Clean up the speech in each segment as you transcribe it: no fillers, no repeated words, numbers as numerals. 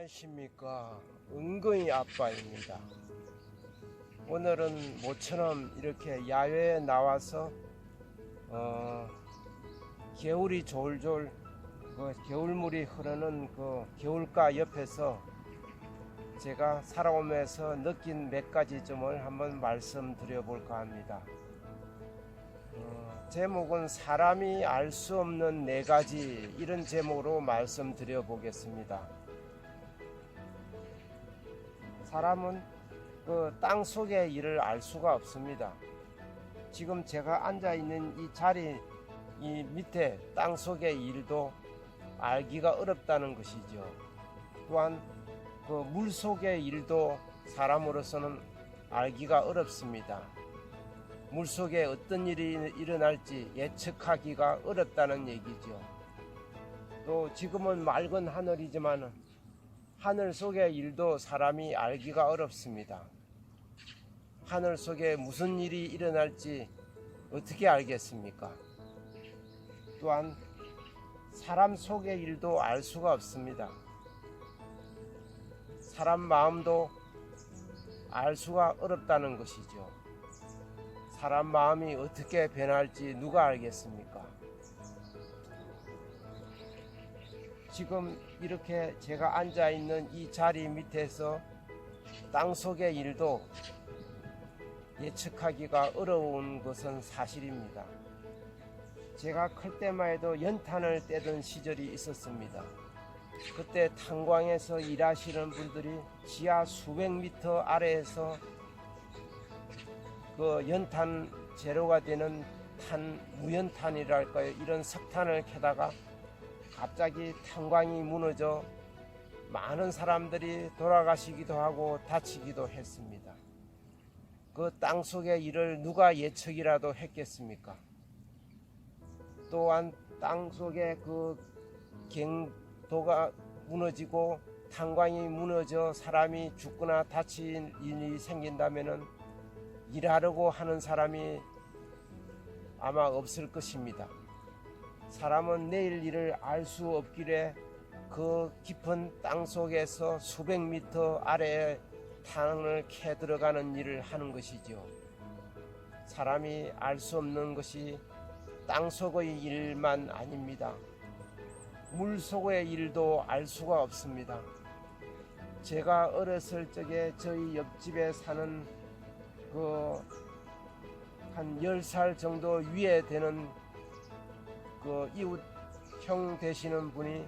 안녕하십니까. 은근히 아빠입니다. 오늘은 모처럼 이렇게 야외에 나와서 겨울이 졸졸 겨울물이 흐르는 그 겨울가 옆에서 제가 살아오면서 느낀 몇 가지 점을 한번 말씀드려 볼까 합니다. 제목은 사람이 알 수 없는 네 가지, 이런 제목으로 말씀드려 보겠습니다. 사람은 그 땅 속의 일을 알 수가 없습니다. 지금 제가 앉아 있는 이 자리 이 밑에 땅 속의 일도 알기가 어렵다는 것이죠. 또한 그 물 속의 일도 사람으로서는 알기가 어렵습니다. 물 속에 어떤 일이 일어날지 예측하기가 어렵다는 얘기죠. 또 지금은 맑은 하늘이지만 하늘 속의 일도 사람이 알기가 어렵습니다. 하늘 속에 무슨 일이 일어날지 어떻게 알겠습니까? 또한 사람 속의 일도 알 수가 없습니다. 사람 마음도 알 수가 어렵다는 것이죠. 사람 마음이 어떻게 변할지 누가 알겠습니까? 지금 이렇게 제가 앉아 있는 이 자리 밑에서 땅 속의 일도 예측하기가 어려운 것은 사실입니다. 제가 클 때만 해도 연탄을 떼던 시절이 있었습니다. 그때 탄광에서 일하시는 분들이 지하 수백 미터 아래에서 그 연탄 재료가 되는 무연탄이랄까요, 이런 석탄을 캐다가 갑자기 탄광이 무너져 많은 사람들이 돌아가시기도 하고 다치기도 했습니다. 그 땅속의 일을 누가 예측이라도 했겠습니까? 또한 땅속에 그 갱도가 무너지고 탄광이 무너져 사람이 죽거나 다친 일이 생긴다면은 일하려고 하는 사람이 아마 없을 것입니다. 사람은 내일 일을 알 수 없기에 그 깊은 땅 속에서 수백 미터 아래에 탄을 캐 들어가는 일을 하는 것이죠. 사람이 알 수 없는 것이 땅 속의 일만 아닙니다. 물 속의 일도 알 수가 없습니다. 제가 어렸을 적에 저희 옆집에 사는 한 10살 정도 위에 되는 그 이웃 형 되시는 분이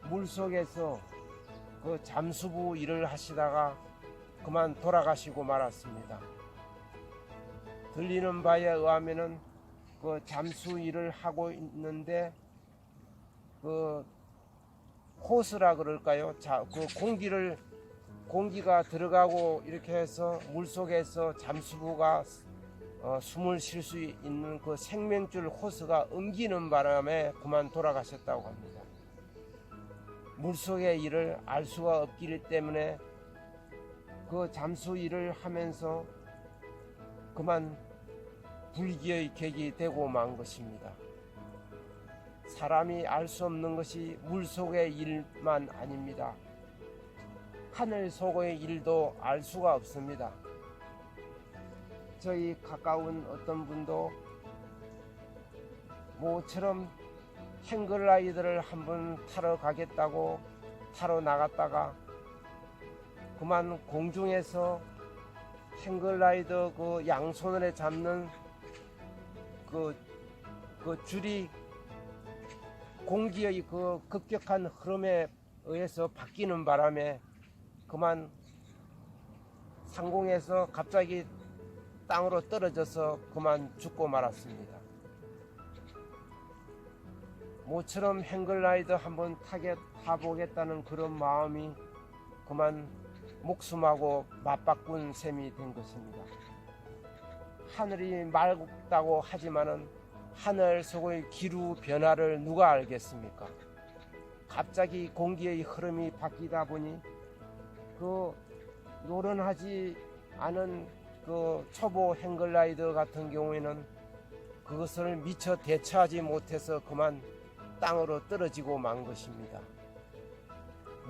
물속에서 그 잠수부 일을 하시다가 그만 돌아가시고 말았습니다. 들리는 바에 의하면은 그 잠수 일을 하고 있는데 그 호스라 그럴까요? 그 공기가 들어가고 이렇게 해서 물속에서 잠수부가 숨을 쉴 수 있는 그 생명줄 호스가 엉기는 바람에 그만 돌아가셨다고 합니다. 물속의 일을 알 수가 없기 때문에 그 잠수 일을 하면서 그만 불기의 객이 되고 만 것입니다. 사람이 알 수 없는 것이 물속의 일만 아닙니다. 하늘 속의 일도 알 수가 없습니다. 저희 가까운 어떤 분도 모처럼 행글라이드를 한번 타러 가겠다고 타러 나갔다가 그만 공중에서 행글라이더 그 양손에 잡는 그 줄이 공기의 그 급격한 흐름에 의해서 바뀌는 바람에 그만 상공에서 갑자기 땅으로 떨어져서 그만 죽고 말았습니다. 모처럼 행글라이더 한번 타보겠다는 그런 마음이 그만 목숨하고 맞바꾼 셈이 된 것입니다. 하늘이 맑다고 하지만은 하늘 속의 기류 변화를 누가 알겠습니까? 갑자기 공기의 흐름이 바뀌다 보니 그 노련하지 않은 그 초보 행글라이더 같은 경우에는 그것을 미처 대처하지 못해서 그만 땅으로 떨어지고 만 것입니다.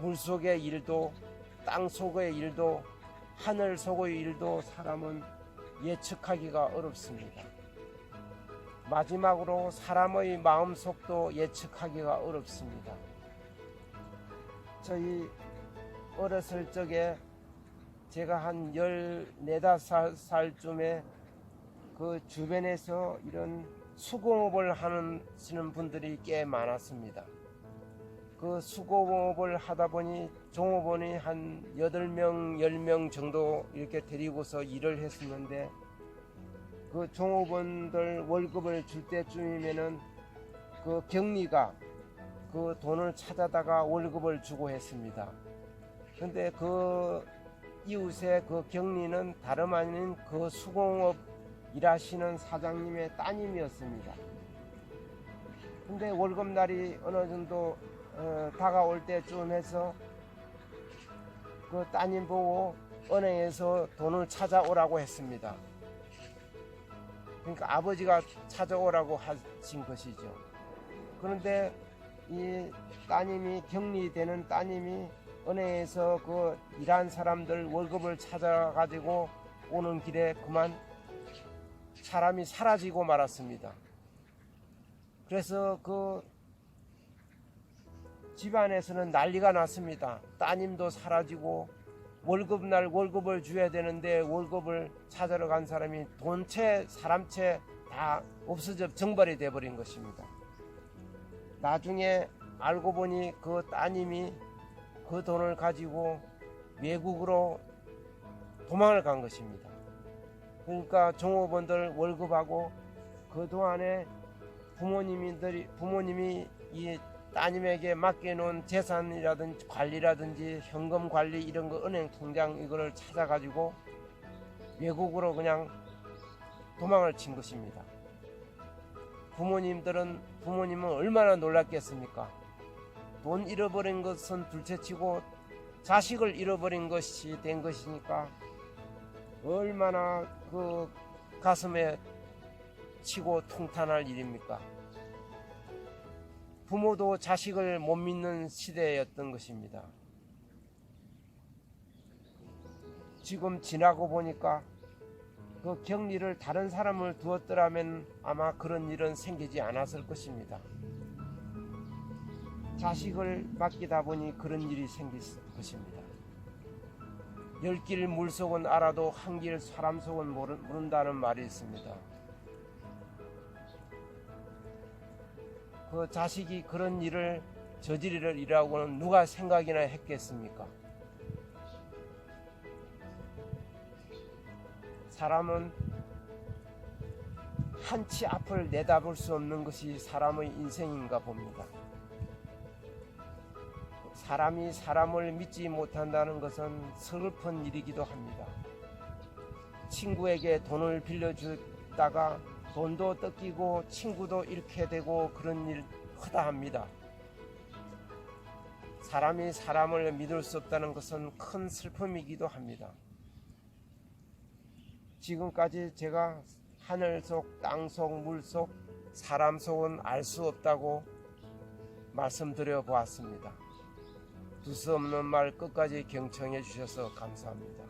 물속의 일도 땅속의 일도 하늘 속의 일도 사람은 예측하기가 어렵습니다. 마지막으로 사람의 마음속도 예측하기가 어렵습니다. 저희 어렸을 적에 제가 한 14~5살쯤에 그 주변에서 이런 수공업을 하시는 분들이 꽤 많았습니다. 그 수공업을 하다 보니 종업원이 한 8명, 10명 정도 이렇게 데리고서 일을 했었는데 그 종업원들 월급을 줄 때쯤이면은 그 경리가 그 돈을 찾아다가 월급을 주고 했습니다. 근데 그 이웃의 그 경리는 다름 아닌 그 수공업 일하시는 사장님의 따님이었습니다. 근데 월급날이 어느 정도 다가올 때쯤 해서 그 따님 보고 은행에서 돈을 찾아오라고 했습니다. 그러니까 아버지가 찾아오라고 하신 것이죠. 그런데 이 따님이 격리되는 따님이 은행에서 그 일한 사람들 월급을 찾아가지고 오는 길에 그만 사람이 사라지고 말았습니다. 그래서 그 집안에서는 난리가 났습니다. 따님도 사라지고 월급날 월급을 줘야 되는데 월급을 찾으러 간 사람이 돈채 사람채 다 없어져 정발이 돼버린 것입니다. 나중에 알고 보니 그 따님이 그 돈을 가지고 외국으로 도망을 간 것입니다. 그러니까 종업원들 월급하고 그동안에 부모님이 이 따님에게 맡겨놓은 재산이라든지 관리라든지 현금 관리 이런 거 은행 통장 이거를 찾아가지고 외국으로 그냥 도망을 친 것입니다. 부모님은 얼마나 놀랐겠습니까? 돈 잃어버린 것은 둘째치고 자식을 잃어버린 것이 된 것이니까 얼마나 그 가슴에 치고 통탄할 일입니까? 부모도 자식을 못 믿는 시대였던 것입니다. 지금 지나고 보니까 그 격리를 다른 사람을 두었더라면 아마 그런 일은 생기지 않았을 것입니다. 자식을 맡기다 보니 그런 일이 생길 것입니다. 10길 물속은 알아도 한 길 사람 속은 모른다는 말이 있습니다. 그 자식이 그런 일을 저지르리라고는 누가 생각이나 했겠습니까? 사람은 한치 앞을 내다볼 수 없는 것이 사람의 인생인가 봅니다. 사람이 사람을 믿지 못한다는 것은 슬픈 일이기도 합니다. 친구에게 돈을 빌려주다가 돈도 뜯기고 친구도 잃게 되고 그런 일 크다 합니다. 사람이 사람을 믿을 수 없다는 것은 큰 슬픔이기도 합니다. 지금까지 제가 하늘 속, 땅 속, 물 속, 사람 속은 알 수 없다고 말씀드려 보았습니다. 두서없는 말 끝까지 경청해 주셔서 감사합니다.